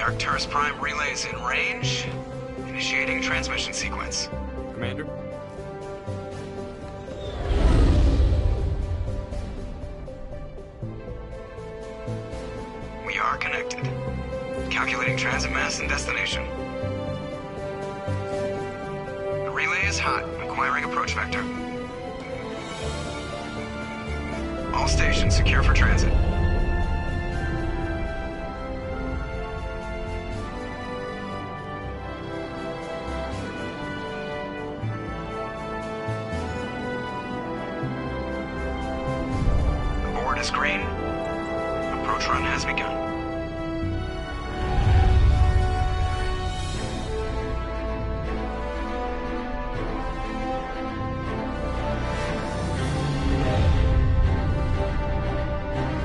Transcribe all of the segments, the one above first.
Arcturus Prime relays in range. Initiating transmission sequence. Commander? We are connected. Calculating transit mass and destination. The relay is hot, acquiring approach vector. All stations secure for transit. The board is green. Approach run has begun.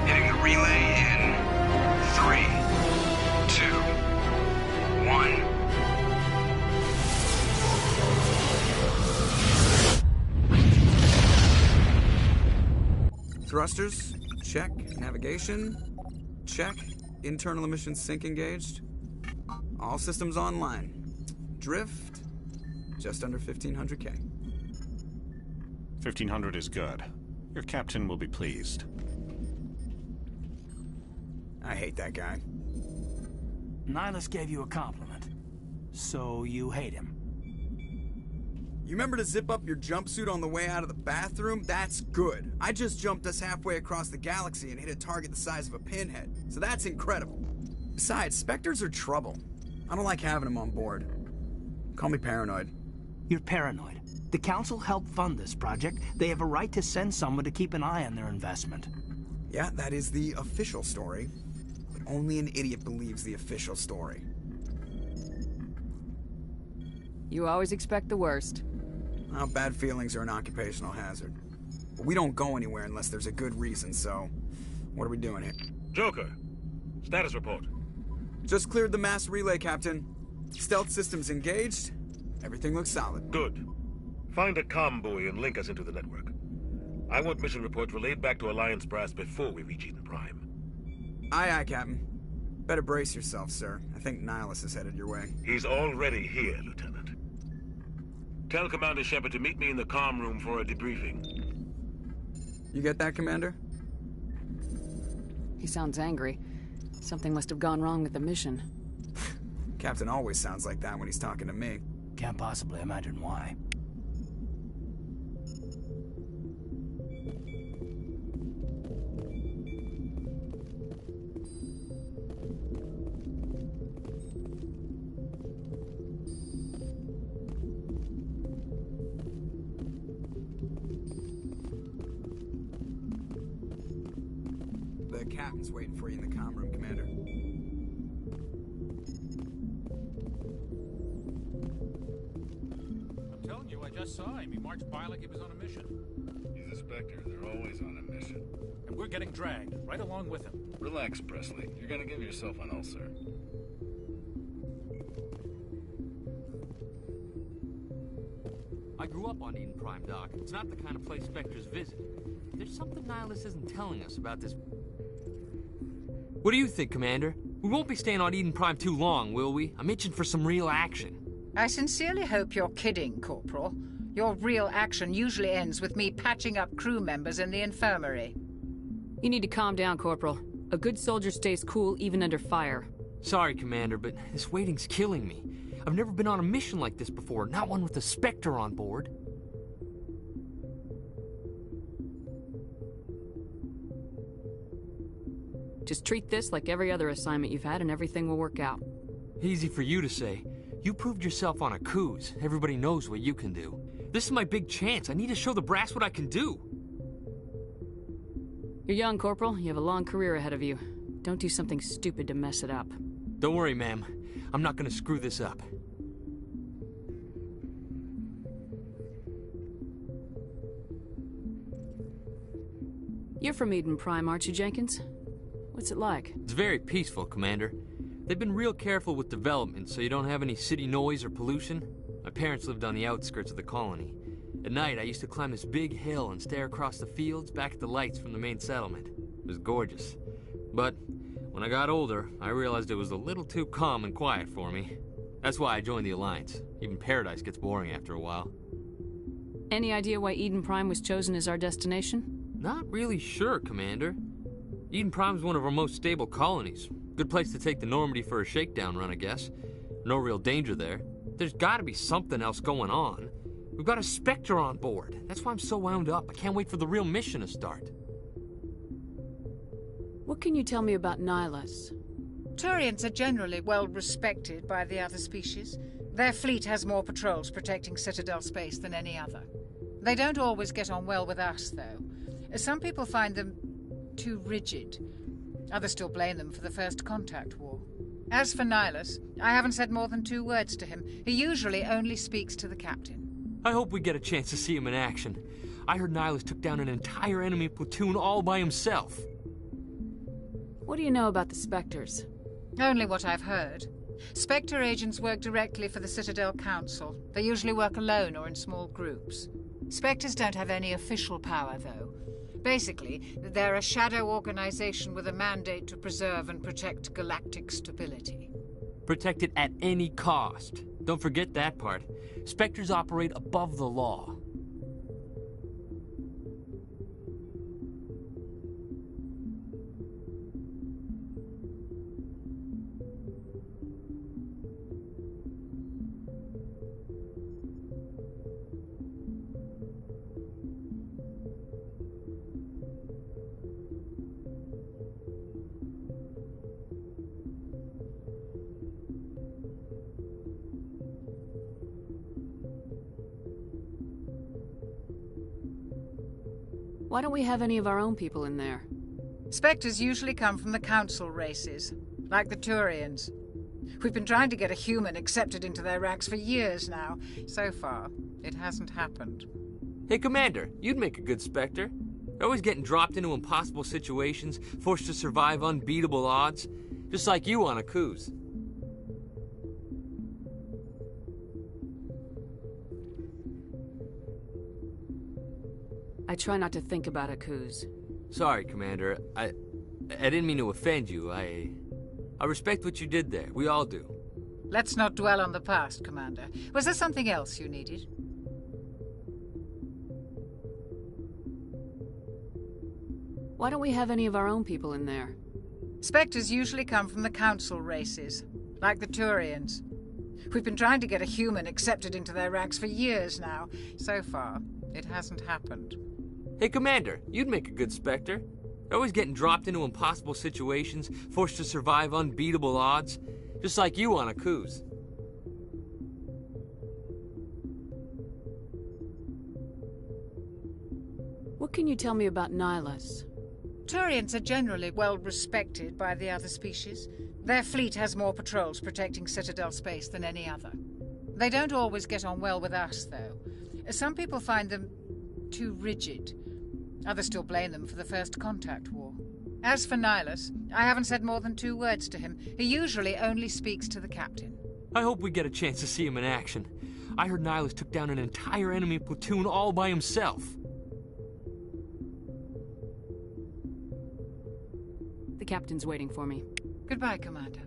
Hitting the relay in 3, 2, 1. Thrusters, check. Navigation, check. Internal emissions sync engaged. All systems online. Drift, just under 1500K. 1500 is good. Your captain will be pleased. I hate that guy. Nihilus gave you a compliment. So you hate him. You remember to zip up your jumpsuit on the way out of the bathroom? That's good. I just jumped us halfway across the galaxy and hit a target the size of a pinhead, so that's incredible. Besides, Spectres are trouble. I don't like having them on board. Call me paranoid. You're paranoid. The Council helped fund this project. They have a right to send someone to keep an eye on their investment. Yeah, that is the official story. But only an idiot believes the official story. You always expect the worst. Well, bad feelings are an occupational hazard. But we don't go anywhere unless there's a good reason, so... what are we doing here? Joker, status report. Just cleared the mass relay, Captain. Stealth systems engaged. Everything looks solid. Good. Find a comm buoy and link us into the network. I want mission reports relayed back to Alliance Brass before we reach Eden Prime. Aye, aye, Captain. Better brace yourself, sir. I think Nihilus is headed your way. He's already here, Lieutenant. Tell Commander Shepard to meet me in the comm room for a debriefing. You get that, Commander? He sounds angry. Something must have gone wrong with the mission. Captain always sounds like that when he's talking to me. Can't possibly imagine why. The captain's waiting for you in the comm room, Commander. I'm telling you, I just saw him. He marched by like he was on a mission. He's a Spectre. They're always on a mission. And we're getting dragged, right along with him. Relax, Presley. You're gonna give yourself an ulcer. I grew up on Eden Prime, Doc. It's not the kind of place Spectres visit. There's something Nihilus isn't telling us about this. What do you think, Commander? We won't be staying on Eden Prime too long, will we? I'm itching for some real action. I sincerely hope you're kidding, Corporal. Your real action usually ends with me patching up crew members in the infirmary. You need to calm down, Corporal. A good soldier stays cool even under fire. Sorry, Commander, but this waiting's killing me. I've never been on a mission like this before, not one with a Spectre on board. Just treat this like every other assignment you've had and everything will work out. Easy for you to say. You proved yourself on a cruise. Everybody knows what you can do. This is my big chance. I need to show the brass what I can do. You're young, Corporal. You have a long career ahead of you. Don't do something stupid to mess it up. Don't worry, ma'am. I'm not gonna screw this up. You're from Eden Prime, aren't you, Jenkins? What's it like? It's very peaceful, Commander. They've been real careful with development, so you don't have any city noise or pollution. My parents lived on the outskirts of the colony. At night, I used to climb this big hill and stare across the fields back at the lights from the main settlement. It was gorgeous. But When I got older, I realized it was a little too calm and quiet for me. That's why I joined the Alliance. Even Paradise gets boring after a while. Any idea why Eden Prime was chosen as our destination? Not really sure, Commander. Eden Prime's one of our most stable colonies. Good place to take the Normandy for a shakedown run, I guess. No real danger there. There's gotta be something else going on. We've got a Spectre on board. That's why I'm so wound up. I can't wait for the real mission to start. What can you tell me about Nihilus? Turians are generally well respected by the other species. Their fleet has more patrols protecting Citadel space than any other. They don't always get on well with us, though. Some people find them too rigid. Others still blame them for the First Contact War. As for Nihilus, I haven't said more than 2 words to him. He usually only speaks to the captain. I hope we get a chance to see him in action. I heard Nihilus took down an entire enemy platoon all by himself. What do you know about the Spectres? Only what I've heard. Spectre agents work directly for the Citadel Council. They usually work alone or in small groups. Spectres don't have any official power, though. Basically, they're a shadow organization with a mandate to preserve and protect galactic stability. Protect it at any cost. Don't forget that part. Spectres operate above the law. Why don't we have any of our own people in there? Spectres usually come from the Council races, like the Turians. We've been trying to get a human accepted into their ranks for years now. So far, it hasn't happened. Hey, Commander, you'd make a good Spectre. You're always getting dropped into impossible situations, forced to survive unbeatable odds. Just like you on Akuz. I try not to think about Akuz. Sorry, Commander. I didn't mean to offend you. I respect what you did there. We all do. Let's not dwell on the past, Commander. Was there something else you needed? Why don't we have any of our own people in there? Spectres usually come from the Council races, like the Turians. We've been trying to get a human accepted into their ranks for years now. So far, it hasn't happened. Hey, Commander, you'd make a good Spectre. You're always getting dropped into impossible situations, forced to survive unbeatable odds. Just like you on Akuz. What can you tell me about Nihilus? Turians are generally well respected by the other species. Their fleet has more patrols protecting Citadel space than any other. They don't always get on well with us, though. Some people find them too rigid. Others still blame them for the First Contact War. As for Nihilus, I haven't said more than 2 words to him. He usually only speaks to the captain. I hope we get a chance to see him in action. I heard Nihilus took down an entire enemy platoon all by himself. The captain's waiting for me. Goodbye, Commander.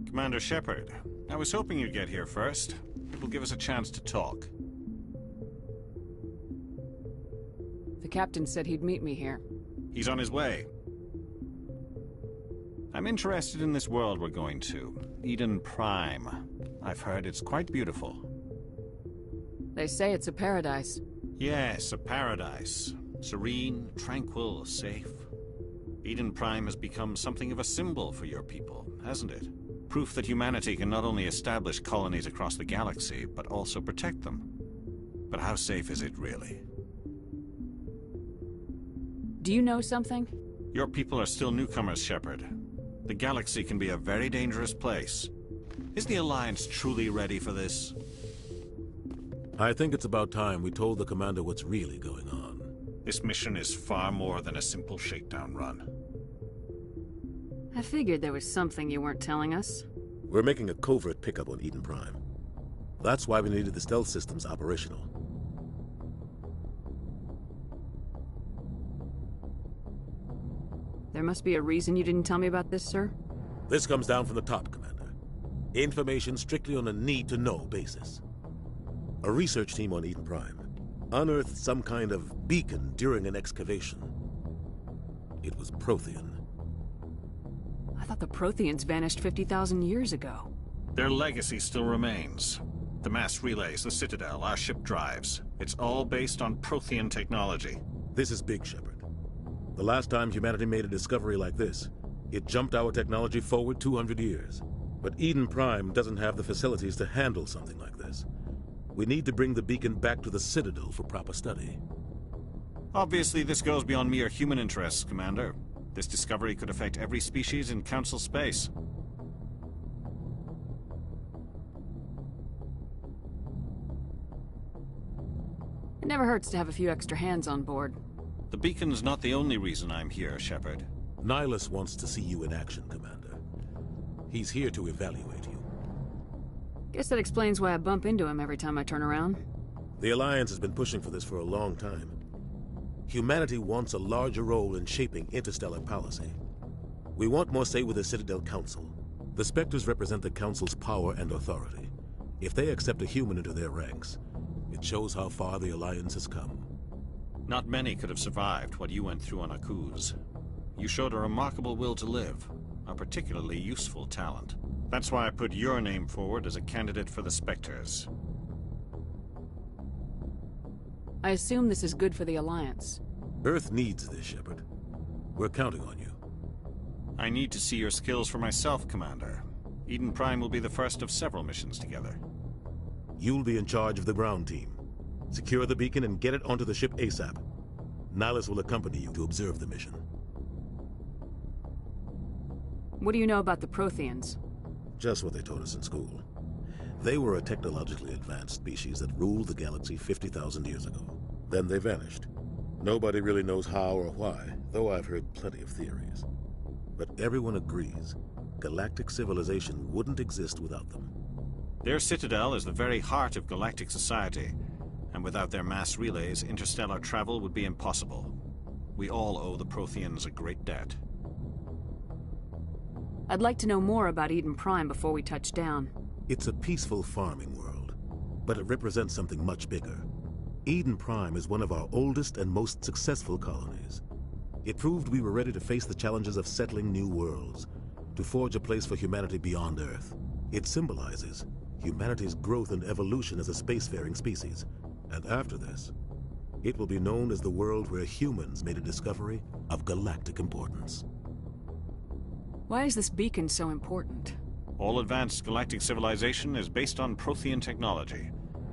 Commander Shepard, I was hoping you'd get here first. It will give us a chance to talk. The captain said he'd meet me here. He's on his way. I'm interested in this world we're going to, Eden Prime. I've heard it's quite beautiful. They say it's a paradise. Yes, a paradise. Serene, tranquil, safe. Eden Prime has become something of a symbol for your people, hasn't it? Proof that humanity can not only establish colonies across the galaxy, but also protect them. But how safe is it really? Do you know something? Your people are still newcomers, Shepard. The galaxy can be a very dangerous place. Is the Alliance truly ready for this? I think it's about time we told the commander what's really going on. This mission is far more than a simple shakedown run. I figured there was something you weren't telling us. We're making a covert pickup on Eden Prime. That's why we needed the stealth systems operational. There must be a reason you didn't tell me about this, sir? This comes down from the top, Commander. Information strictly on a need-to-know basis. A research team on Eden Prime unearthed some kind of beacon during an excavation. It was Prothean. I thought the Protheans vanished 50,000 years ago. Their legacy still remains. The mass relays, the Citadel, our ship drives. It's all based on Prothean technology. This is big, Shepard. The last time humanity made a discovery like this, it jumped our technology forward 200 years. But Eden Prime doesn't have the facilities to handle something like this. We need to bring the beacon back to the Citadel for proper study. Obviously, this goes beyond mere human interests, Commander. This discovery could affect every species in Council space. It never hurts to have a few extra hands on board. The beacon's not the only reason I'm here, Shepard. Nihilus wants to see you in action, Commander. He's here to evaluate you. Guess that explains why I bump into him every time I turn around. The Alliance has been pushing for this for a long time. Humanity wants a larger role in shaping interstellar policy. We want more say with the Citadel Council. The Spectres represent the Council's power and authority. If they accept a human into their ranks, it shows how far the Alliance has come. Not many could have survived what you went through on Akuz. You showed a remarkable will to live, a particularly useful talent. That's why I put your name forward as a candidate for the Spectres. I assume this is good for the Alliance. Earth needs this, Shepard. We're counting on you. I need to see your skills for myself, Commander. Eden Prime will be the first of several missions together. You'll be in charge of the ground team. Secure the beacon and get it onto the ship ASAP. Nihilus will accompany you to observe the mission. What do you know about the Protheans? Just what they taught us in school. They were a technologically advanced species that ruled the galaxy 50,000 years ago. Then they vanished. Nobody really knows how or why, though I've heard plenty of theories. But everyone agrees, galactic civilization wouldn't exist without them. Their Citadel is the very heart of galactic society, and without their mass relays, interstellar travel would be impossible. We all owe the Protheans a great debt. I'd like to know more about Eden Prime before we touch down. It's a peaceful farming world, but it represents something much bigger. Eden Prime is one of our oldest and most successful colonies. It proved we were ready to face the challenges of settling new worlds, to forge a place for humanity beyond Earth. It symbolizes humanity's growth and evolution as a spacefaring species. And after this, it will be known as the world where humans made a discovery of galactic importance. Why is this beacon so important? All advanced galactic civilization is based on Prothean technology,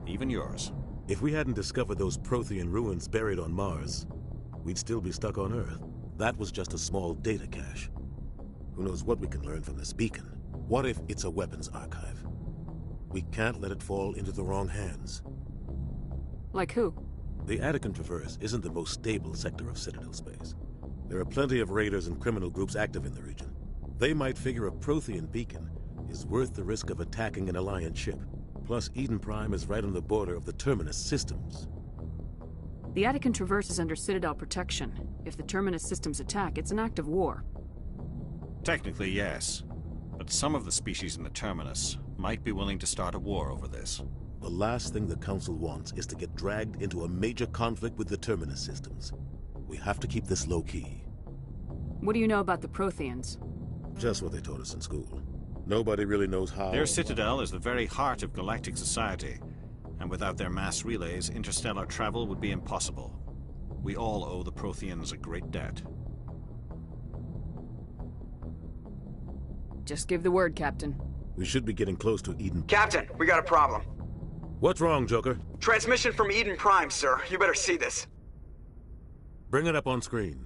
even yours. If we hadn't discovered those Prothean ruins buried on Mars, we'd still be stuck on Earth. That was just a small data cache. Who knows what we can learn from this beacon? What if it's a weapons archive? We can't let it fall into the wrong hands. Like who? The Attican Traverse isn't the most stable sector of Citadel space. There are plenty of raiders and criminal groups active in the region. They might figure a Prothean beacon is worth the risk of attacking an Alliance ship. Plus, Eden Prime is right on the border of the Terminus systems. The Attican Traverse is under Citadel protection. If the Terminus systems attack, it's an act of war. Technically, yes. But some of the species in the Terminus might be willing to start a war over this. The last thing the Council wants is to get dragged into a major conflict with the Terminus systems. We have to keep this low-key. What do you know about the Protheans? Just what they taught us in school. Nobody really knows how... Their Citadel is the very heart of galactic society, and without their mass relays, interstellar travel would be impossible. We all owe the Protheans a great debt. Just give the word, Captain. We should be getting close to Eden... Captain, we got a problem. What's wrong, Joker? Transmission from Eden Prime, sir. You better see this. Bring it up on screen.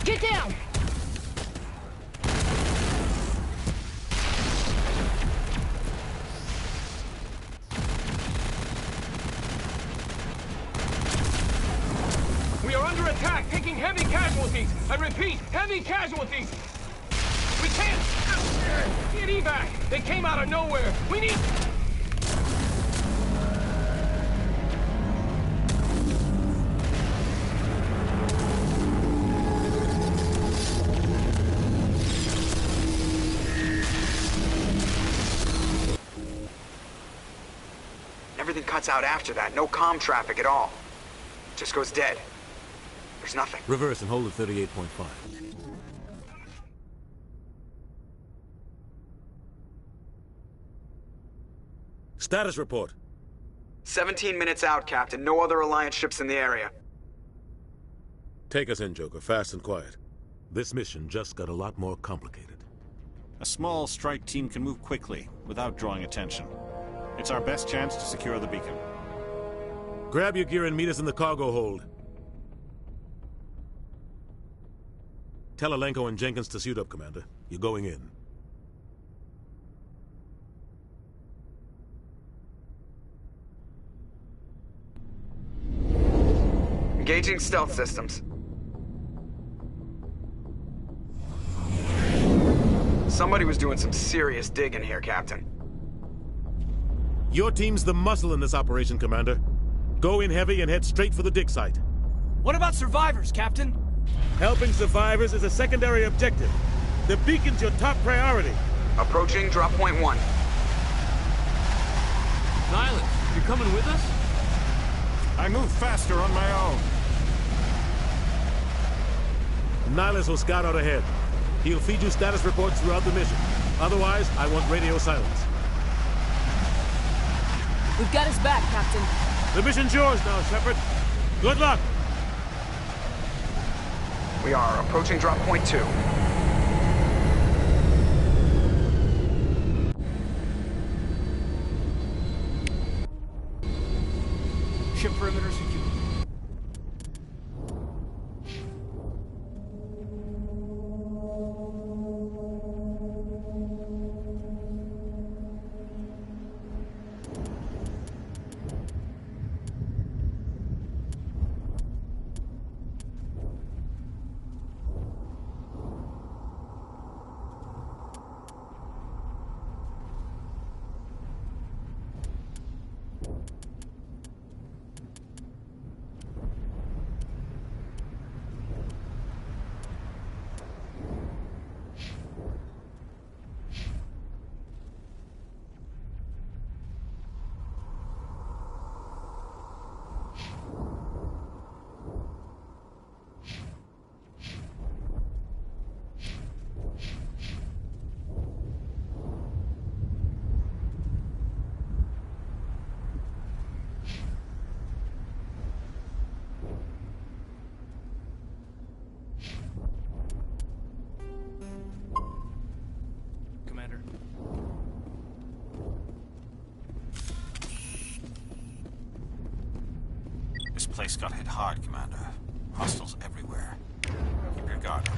Get down! heavy casualties! I repeat, heavy casualties! We can't get evac! They came out of nowhere! We need... Everything cuts out after that. No comm traffic at all. Just goes dead. There's nothing. Reverse and hold at 38.5. Status report. 17 minutes out, Captain. No other Alliance ships in the area. Take us in, Joker. Fast and quiet. This mission just got a lot more complicated. A small strike team can move quickly, without drawing attention. It's our best chance to secure the beacon. Grab your gear and meet us in the cargo hold. Tell Alenko and Jenkins to suit up, Commander. You're going in. Engaging stealth systems. Somebody was doing some serious digging here, Captain. Your team's the muscle in this operation, Commander. Go in heavy and head straight for the dig site. What about survivors, Captain? Helping survivors is a secondary objective. The beacon's your top priority. Approaching drop point 1. Nihilus, you're coming with us? I move faster on my own. Nihilus will scout out ahead. He'll feed you status reports throughout the mission. Otherwise, I want radio silence. We've got his back, Captain. The mission's yours now, Shepard. Good luck! We are approaching drop point 2. Ship perimeter secure. This place got hit hard, Commander. Hostiles everywhere. Keep your guard up.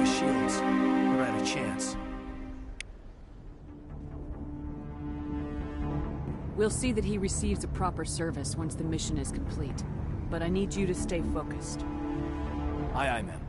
shields. We're at a chance. We'll see that he receives a proper service once the mission is complete. But I need you to stay focused. Aye, aye, ma'am.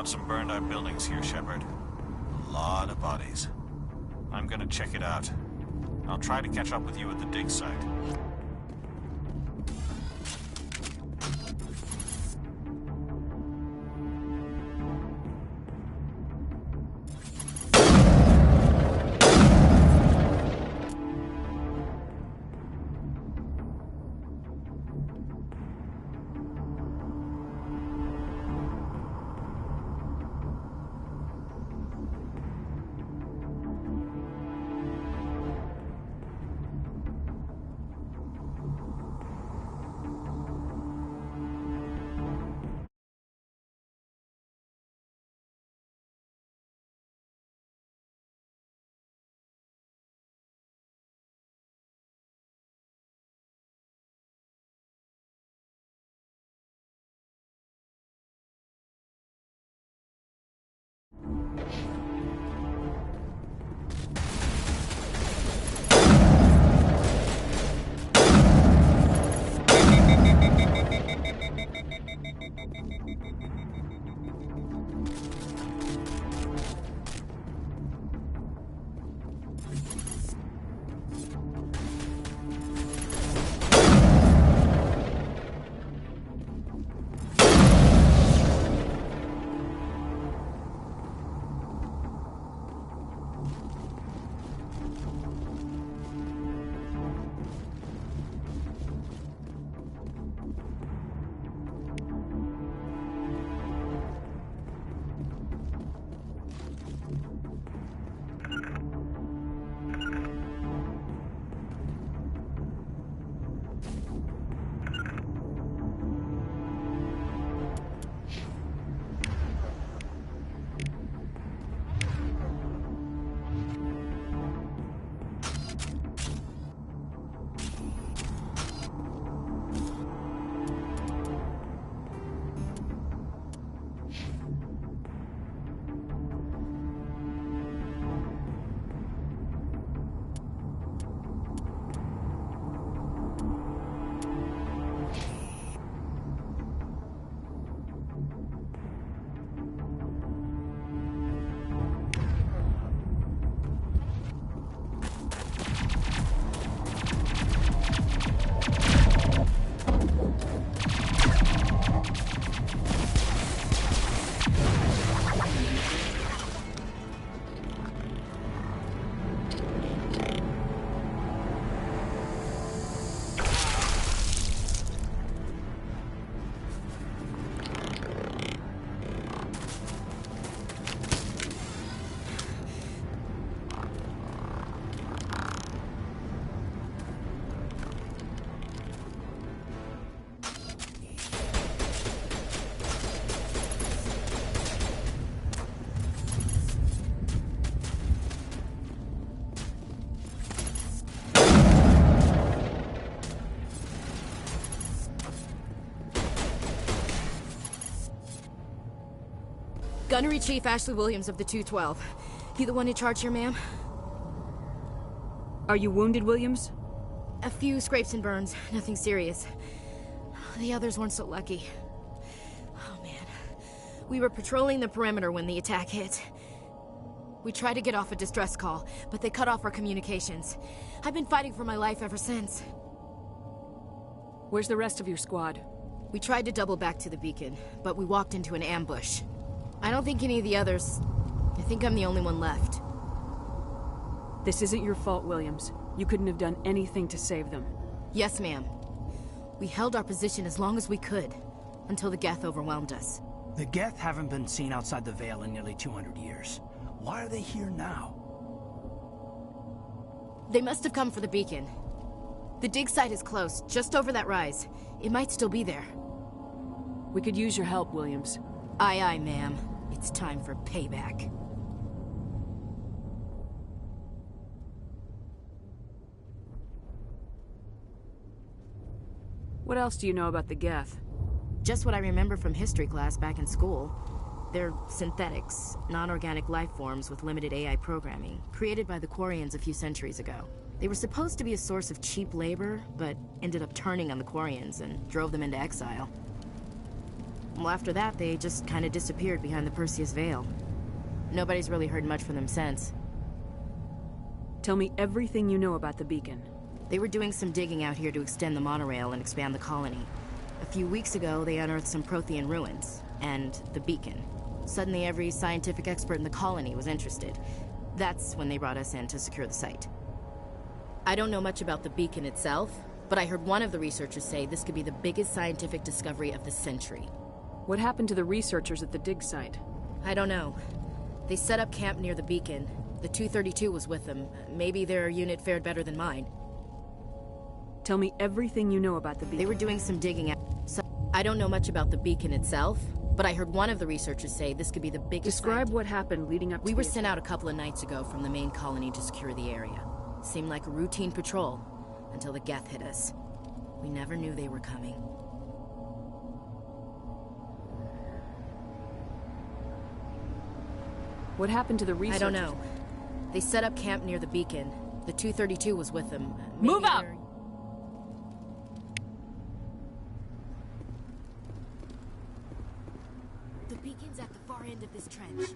Some burned-out buildings here, Shepard. A lot of bodies. I'm gonna check it out. I'll try to catch up with you at the dig site. Gunnery Chief Ashley Williams of the 212. You the one in charge here, ma'am? Are you wounded, Williams? A few scrapes and burns, nothing serious. The others weren't so lucky. Oh man. We were patrolling the perimeter when the attack hit. We tried to get off a distress call, but they cut off our communications. I've been fighting for my life ever since. Where's the rest of your squad? We tried to double back to the beacon, but we walked into an ambush. I don't think any of the others... I think I'm the only one left. This isn't your fault, Williams. You couldn't have done anything to save them. Yes, ma'am. We held our position as long as we could, until the Geth overwhelmed us. The Geth haven't been seen outside the Veil in nearly 200 years. Why are they here now? They must have come for the beacon. The dig site is close, just over that rise. It might still be there. We could use your help, Williams. Aye, aye, ma'am. It's time for payback. What else do you know about the Geth? Just what I remember from history class back in school. They're synthetics, non-organic life forms with limited AI programming, created by the Quarians a few centuries ago. They were supposed to be a source of cheap labor, but ended up turning on the Quarians and drove them into exile. Well, after that, they just kind of disappeared behind the Perseus Veil. Nobody's really heard much from them since. Tell me everything you know about the beacon. They were doing some digging out here to extend the monorail and expand the colony. A few weeks ago, they unearthed some Prothean ruins, and the beacon. Suddenly, every scientific expert in the colony was interested. That's when they brought us in to secure the site. I don't know much about the beacon itself, but I heard one of the researchers say this could be the biggest scientific discovery of the century. What happened to the researchers at the dig site? I don't know. They set up camp near the beacon. The 232 was with them. Maybe their unit fared better than mine. Tell me everything you know about the beacon. They were doing some digging out. So I don't know much about the beacon itself, but I heard one of the researchers say this could be the biggest... Describe what happened leading up to We were sent out a couple of nights ago from the main colony to secure the area. Seemed like a routine patrol, until the Geth hit us. We never knew they were coming. What happened to the researchers? I don't know. They set up camp near the beacon. The 232 was with them. Move out! The beacon's at the far end of this trench.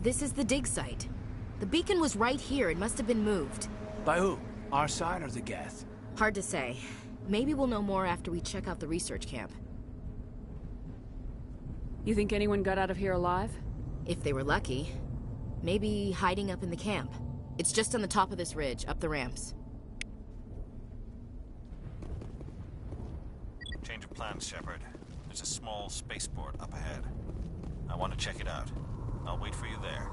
This is the dig site. The beacon was right here. It must have been moved. By who? Our side or the Geth? Hard to say. Maybe we'll know more after we check out the research camp. You think anyone got out of here alive? If they were lucky. Maybe hiding up in the camp. It's just on the top of this ridge, up the ramps. Change of plans, Shepard. There's a small spaceport up ahead. I want to check it out. I'll wait for you there.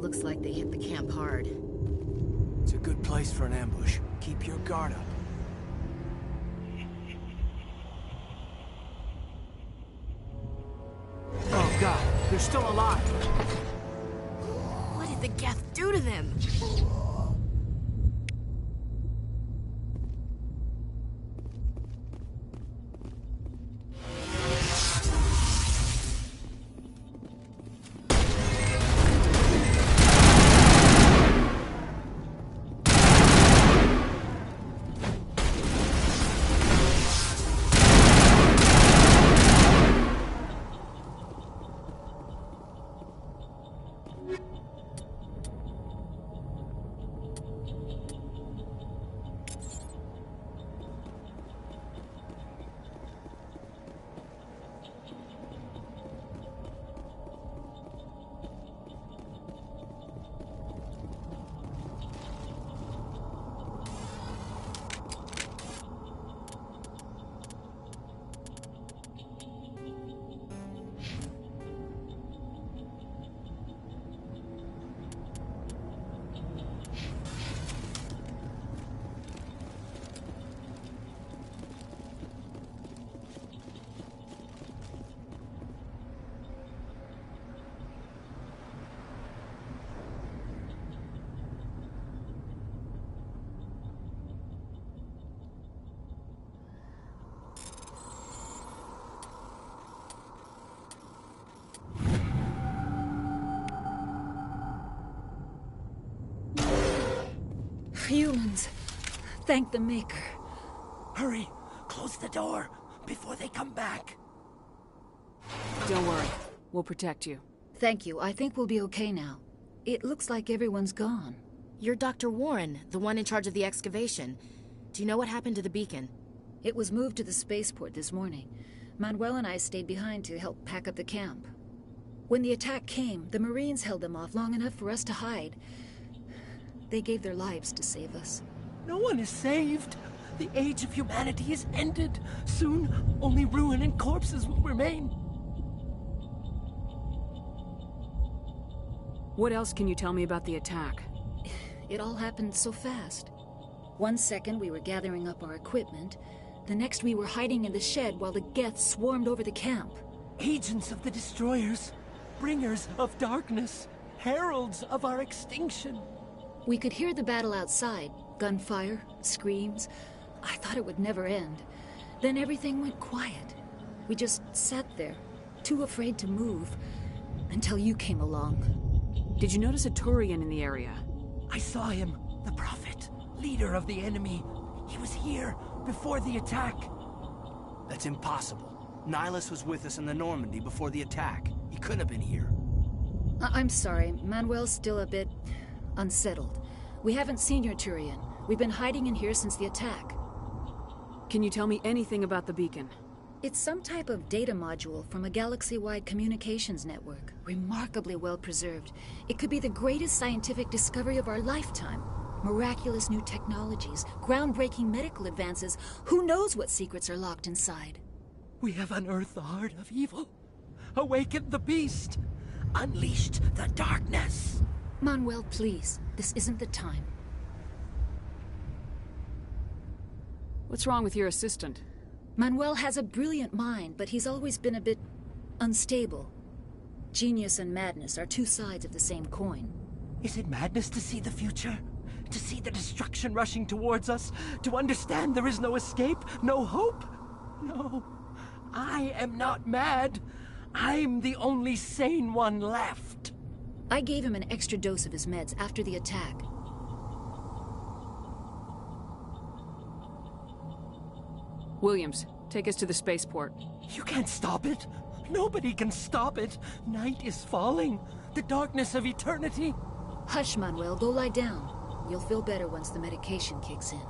Looks like they hit the camp hard. It's a good place for an ambush. Keep your guard up. Oh god, they're still alive! What did the Geth do to them? Humans. Thank the Maker. Hurry! Close the door before they come back. Don't worry. We'll protect you. Thank you. I think we'll be okay now. It looks like everyone's gone. You're Dr. Warren, the one in charge of the excavation. Do you know what happened to the beacon? It was moved to the spaceport this morning. Manuel and I stayed behind to help pack up the camp. When the attack came, the Marines held them off long enough for us to hide. They gave their lives to save us. No one is saved. The age of humanity is ended. Soon, only ruin and corpses will remain. What else can you tell me about the attack? It all happened so fast. 1 second we were gathering up our equipment. The next we were hiding in the shed while the Geth swarmed over the camp. Agents of the Destroyers. Bringers of darkness. Heralds of our extinction. We could hear the battle outside. Gunfire, screams. I thought it would never end. Then everything went quiet. We just sat there, too afraid to move, until you came along. Did you notice a Turian in the area? I saw him, the Prophet, leader of the enemy. He was here before the attack. That's impossible. Nihilus was with us in the Normandy before the attack. He couldn't have been here. I'm sorry. Manuel's still a bit unsettled. We haven't seen your Turian. We've been hiding in here since the attack. Can you tell me anything about the beacon? It's some type of data module from a galaxy-wide communications network. Remarkably well preserved. It could be the greatest scientific discovery of our lifetime. Miraculous new technologies, groundbreaking medical advances. Who knows what secrets are locked inside? We have unearthed the heart of evil. Awakened the beast. Unleashed the darkness. Manuel, please. This isn't the time. What's wrong with your assistant? Manuel has a brilliant mind, but he's always been a bit unstable. Genius and madness are two sides of the same coin. Is it madness to see the future? To see the destruction rushing towards us? To understand there is no escape? No hope? No. I am not mad. I'm the only sane one left. I gave him an extra dose of his meds after the attack. Williams, Take us to the spaceport. You can't stop it. Nobody can stop it. Night is falling. The darkness of eternity. Hush, Manuel. Go lie down. You'll feel better once the medication kicks in.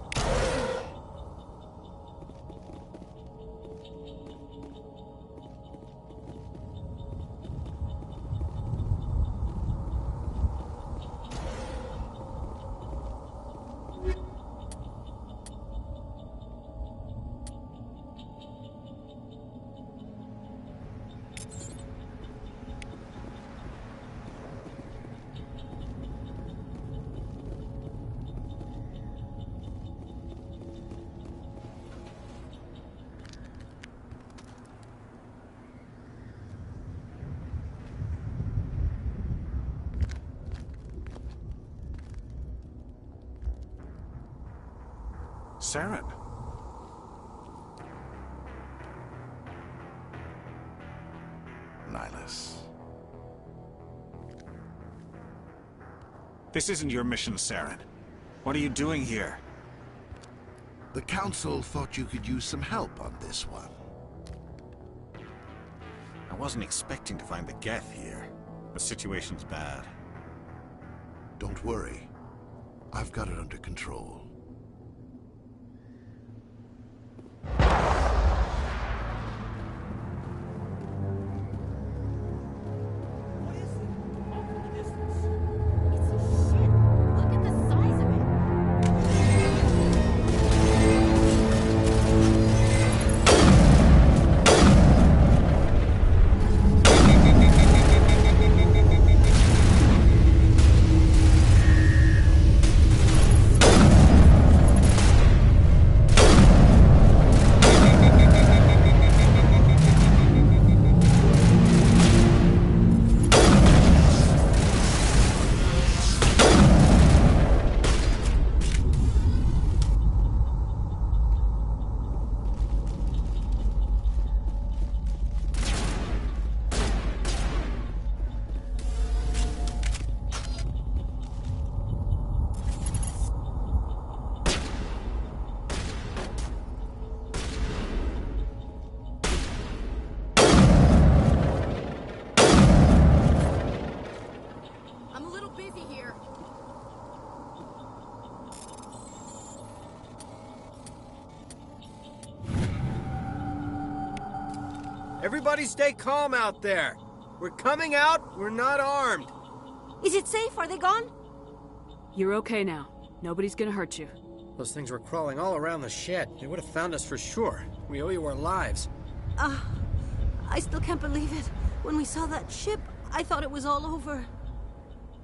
Saren. Nihlus. This isn't your mission, Saren. What are you doing here? The Council thought you could use some help on this one. I wasn't expecting to find the Geth here. The situation's bad. Don't worry. I've got it under control. Everybody stay calm out there. We're coming out, we're not armed. Is it safe? Are they gone? You're okay now. Nobody's gonna hurt you. Those things were crawling all around the shed. They would have found us for sure. We owe you our lives. I still can't believe it. When we saw that ship, I thought it was all over.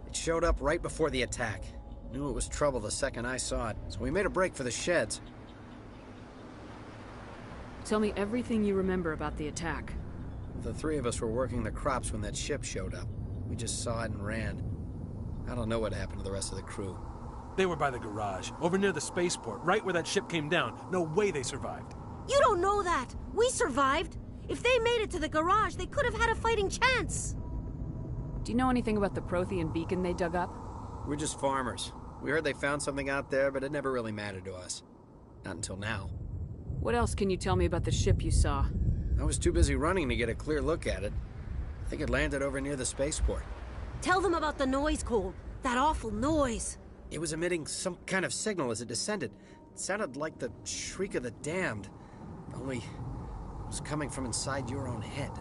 It showed up right before the attack. Knew it was trouble the second I saw it, so we made a break for the sheds. Tell me everything you remember about the attack. The three of us were working the crops when that ship showed up. We just saw it and ran. I don't know what happened to the rest of the crew. They were by the garage, over near the spaceport, right where that ship came down. No way they survived. You don't know that. We survived. If they made it to the garage, they could have had a fighting chance. Do you know anything about the Prothean beacon they dug up? We're just farmers. We heard they found something out there, but it never really mattered to us. Not until now. What else can you tell me about the ship you saw? I was too busy running to get a clear look at it. I think it landed over near the spaceport. Tell them about the noise, Cole. That awful noise. It was emitting some kind of signal as it descended. It sounded like the shriek of the damned. Only it was coming from inside your own head.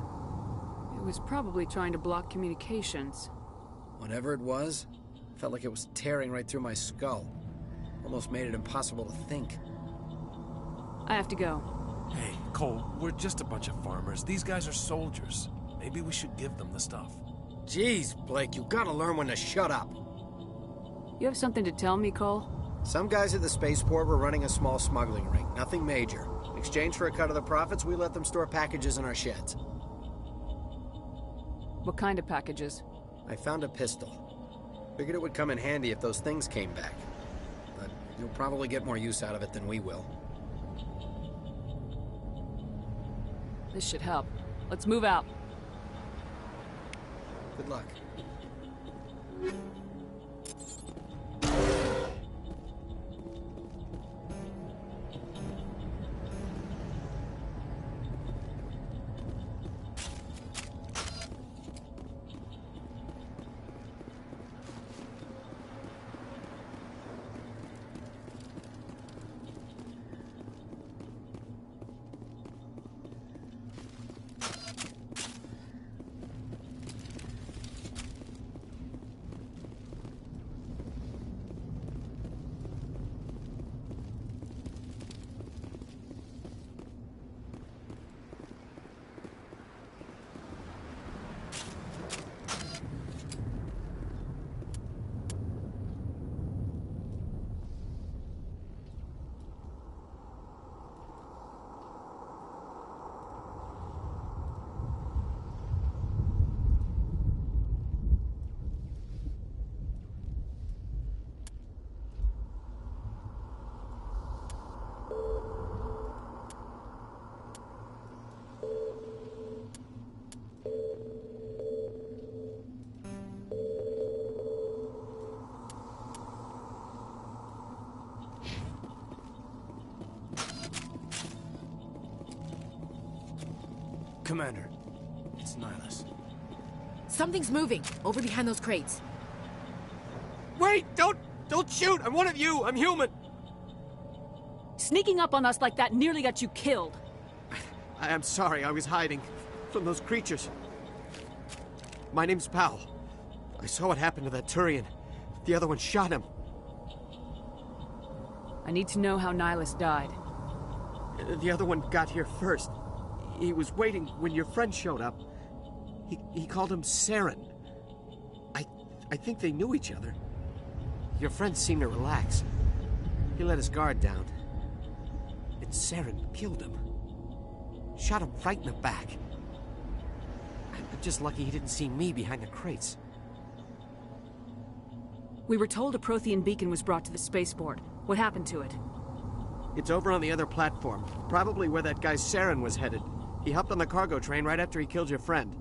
It was probably trying to block communications. Whatever it was, felt like it was tearing right through my skull. Almost made it impossible to think. I have to go. Hey, Cole, we're just a bunch of farmers. These guys are soldiers. Maybe we should give them the stuff. Jeez, Blake, you gotta learn when to shut up. You have something to tell me, Cole? Some guys at the spaceport were running a small smuggling ring. Nothing major. In exchange for a cut of the profits, we let them store packages in our sheds. What kind of packages? I found a pistol. Figured it would come in handy if those things came back. But you'll probably get more use out of it than we will. This should help. Let's move out. Good luck. Commander. It's Nihilus. Something's moving, over behind those crates. Wait! Don't shoot! I'm one of you! I'm human! Sneaking up on us like that nearly got you killed. I am sorry, I was hiding from those creatures. My name's Powell. I saw what happened to that Turian. The other one shot him. I need to know how Nihilus died. The other one got here first. He was waiting when your friend showed up. He called him Saren. I think they knew each other. Your friend seemed to relax. He let his guard down. And Saren killed him. Shot him right in the back. I'm just lucky he didn't see me behind the crates. We were told a Prothean beacon was brought to the spaceport. What happened to it? It's over on the other platform. Probably where that guy Saren was headed. He hopped on the cargo train right after he killed your friend.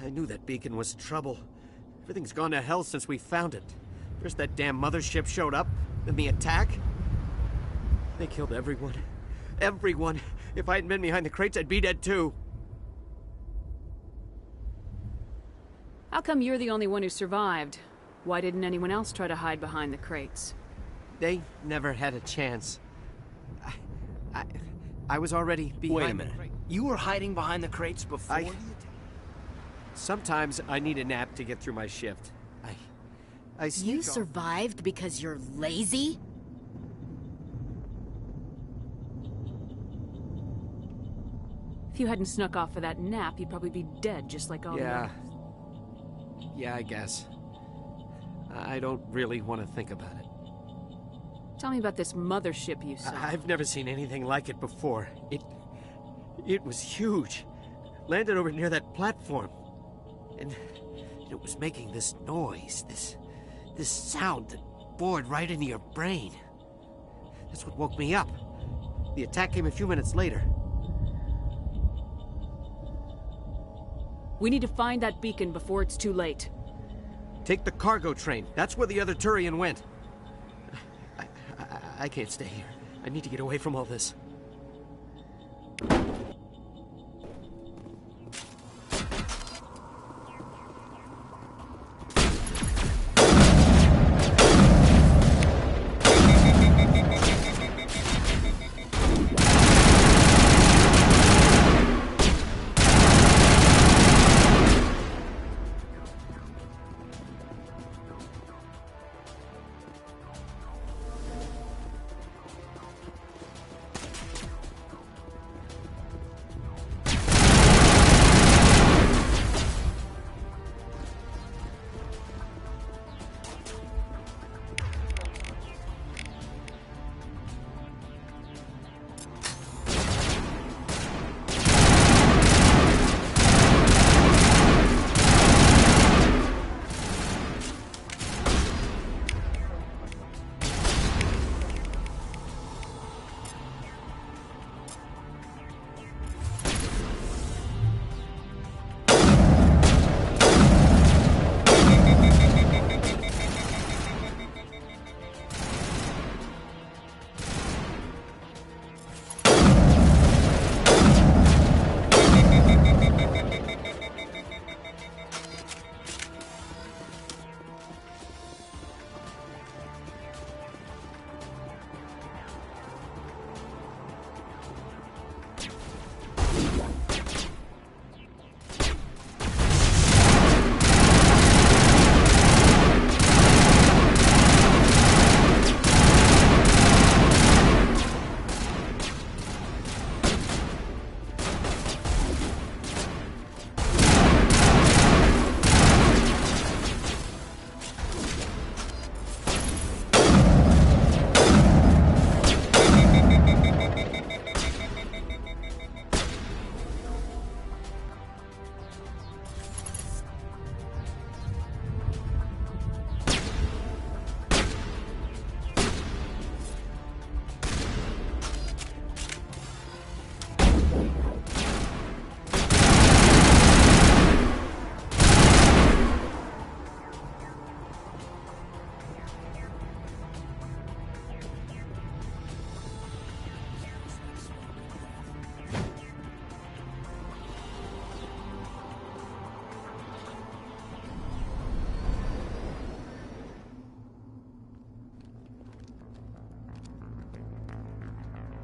I knew that beacon was trouble. Everything's gone to hell since we found it. First that damn mothership showed up, then the attack. They killed everyone. Everyone. If I hadn't been behind the crates, I'd be dead too. How come you're the only one who survived? Why didn't anyone else try to hide behind the crates? They never had a chance. I was already behind. Wait a minute. You were hiding behind the crates before the attack? Sometimes I need a nap to get through my shift. I sneak You off. survived because you're lazy? If you hadn't snuck off for that nap, you'd probably be dead just like all the others. Yeah, I guess. I don't really want to think about it. Tell me about this mothership you saw. I've never seen anything like it before. It was huge. Landed over near that platform. And it was making this noise, this sound that bored right into your brain. That's what woke me up. The attack came a few minutes later. We need to find that beacon before it's too late. Take the cargo train. That's where the other Turian went. I can't stay here. I need to get away from all this.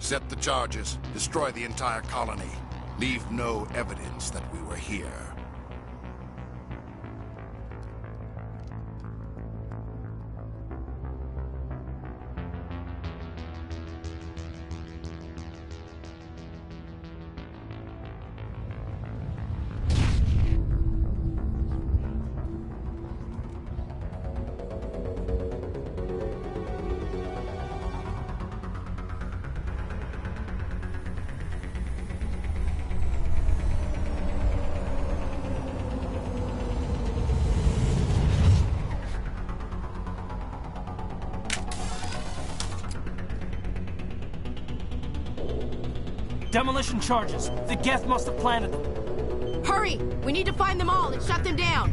Set the charges. Destroy the entire colony. Leave no evidence that we were here. Demolition charges. The Geth must have planted them. Hurry! We need to find them all and shut them down.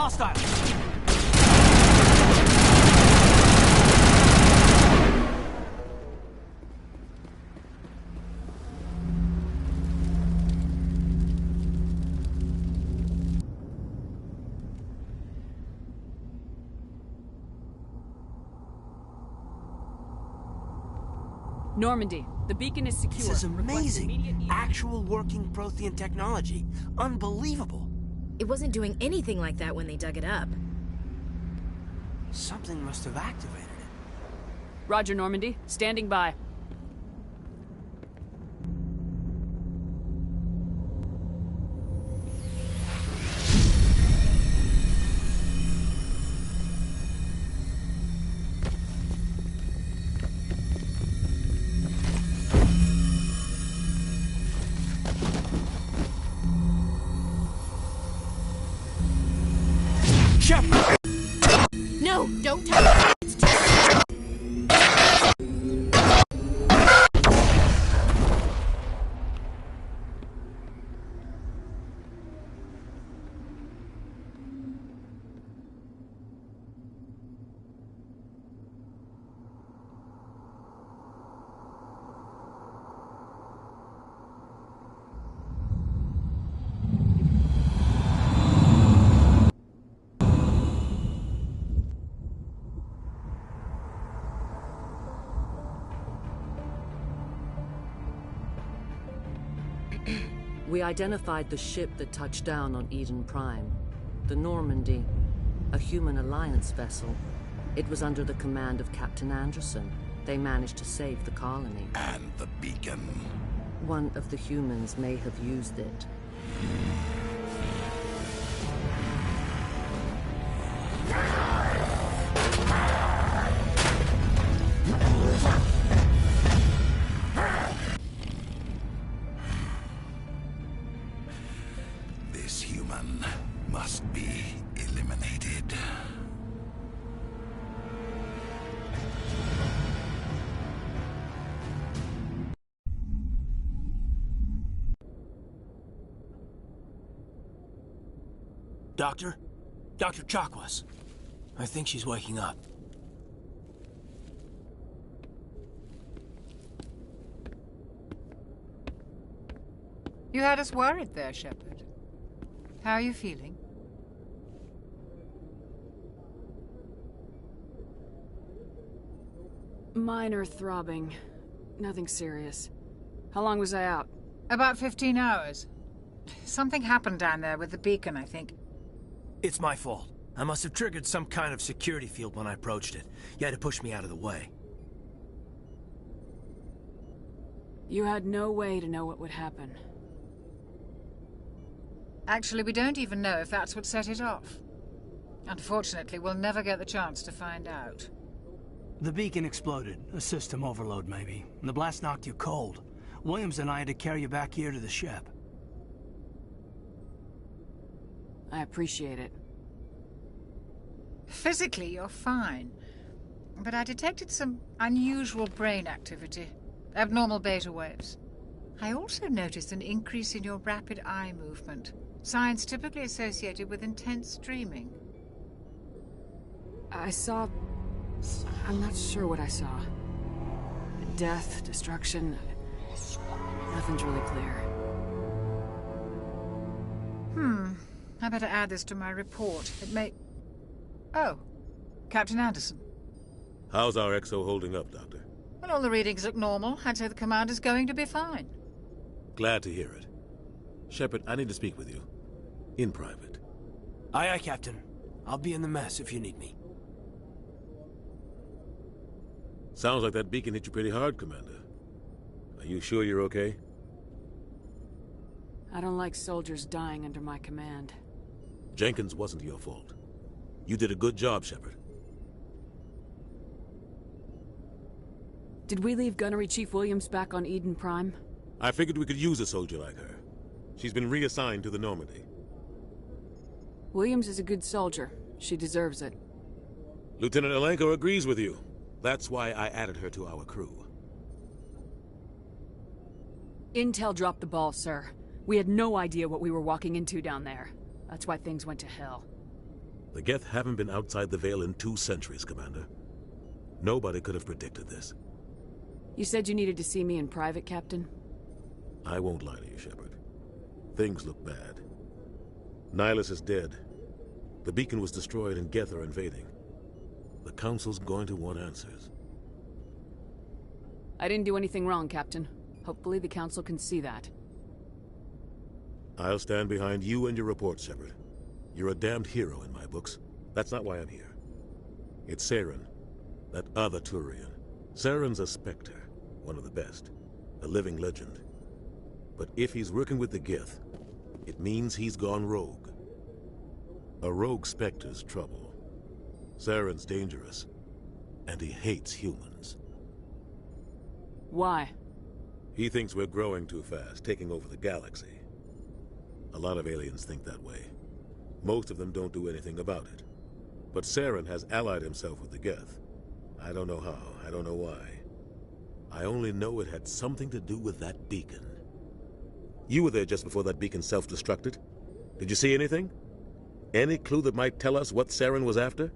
Hostile! Normandy, the beacon is secure. This is Request amazing. immediate- Actual working Prothean technology. Unbelievable. It wasn't doing anything like that when they dug it up. Something must have activated it. Roger, Normandy. Standing by. No, don't touch it. It's too... We identified the ship that touched down on Eden Prime. The Normandy, a human alliance vessel. It was under the command of Captain Anderson. They managed to save the colony. And the beacon. One of the humans may have used it. This human must be eliminated. Doctor? Dr. Chakwas. I think she's waking up. You had us worried there, Shepard. How are you feeling? Minor throbbing. Nothing serious. How long was I out? About 15 hours. Something happened down there with the beacon, I think. It's my fault. I must have triggered some kind of security field when I approached it. You had to push me out of the way. You had no way to know what would happen. Actually, we don't even know if that's what set it off. Unfortunately, we'll never get the chance to find out. The beacon exploded. A system overload, maybe. And the blast knocked you cold. Williams and I had to carry you back here to the ship. I appreciate it. Physically, you're fine. But I detected some unusual brain activity. Abnormal beta waves. I also noticed an increase in your rapid eye movement. Signs typically associated with intense dreaming. I saw... I'm not sure what I saw. Death, destruction... Nothing's really clear. I better add this to my report. It may... Oh, Captain Anderson. How's our XO holding up, Doctor? Well, all the readings look normal. I'd say the commander's going to be fine. Glad to hear it. Shepard, I need to speak with you. In private. Aye, aye, Captain. I'll be in the mess if you need me. Sounds like that beacon hit you pretty hard, Commander. Are you sure you're okay? I don't like soldiers dying under my command. Jenkins wasn't your fault. You did a good job, Shepard. Did we leave Gunnery Chief Williams back on Eden Prime? I figured we could use a soldier like her. She's been reassigned to the Normandy. Williams is a good soldier. She deserves it. Lieutenant Alenko agrees with you. That's why I added her to our crew. Intel dropped the ball, sir. We had no idea what we were walking into down there. That's why things went to hell. The Geth haven't been outside the Veil in 2 centuries, Commander. Nobody could have predicted this. You said you needed to see me in private, Captain? I won't lie to you, Shepard. Things look bad. Nihilus is dead. The beacon was destroyed and Geth are invading. The Council's going to want answers. I didn't do anything wrong, Captain. Hopefully the Council can see that. I'll stand behind you and your report, Shepard. You're a damned hero in my books. That's not why I'm here. It's Saren, that other Turian. Saren's a Spectre, one of the best. A living legend. But if he's working with the Geth, it means he's gone rogue. A rogue Spectre's trouble. Saren's dangerous, and he hates humans. Why? He thinks we're growing too fast, taking over the galaxy. A lot of aliens think that way. Most of them don't do anything about it. But Saren has allied himself with the Geth. I don't know how, I don't know why. I only know it had something to do with that beacon. You were there just before that beacon self-destructed. Did you see anything? Any clue that might tell us what Saren was after?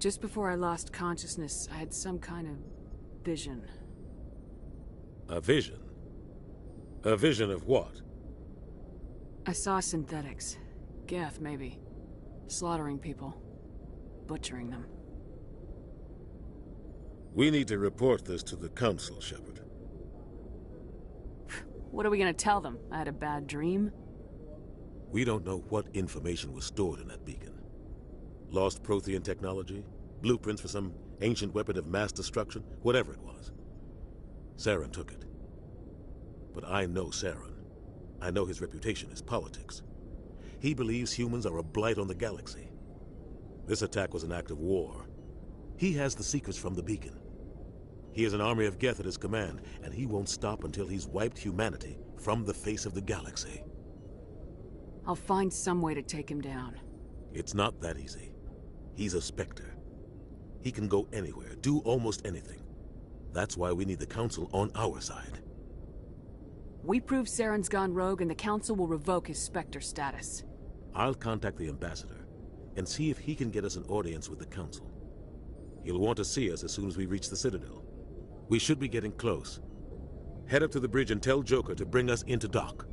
Just before I lost consciousness, I had some kind of vision. A vision? A vision of what? I saw synthetics. Geth, maybe. Slaughtering people. Butchering them. We need to report this to the Council, Shepard. What are we gonna tell them? I had a bad dream? We don't know what information was stored in that beacon. Lost Prothean technology? Blueprints for some ancient weapon of mass destruction? Whatever it was. Saren took it. But I know Saren. I know his reputation is politics. He believes humans are a blight on the galaxy. This attack was an act of war. He has the secrets from the beacon. He has an army of Geth at his command, and he won't stop until he's wiped humanity from the face of the galaxy. I'll find some way to take him down. It's not that easy. He's a Spectre. He can go anywhere, do almost anything. That's why we need the Council on our side. We prove Saren's gone rogue and the Council will revoke his Spectre status. I'll contact the Ambassador and see if he can get us an audience with the Council. He'll want to see us as soon as we reach the Citadel. We should be getting close. Head up to the bridge and tell Joker to bring us into dock.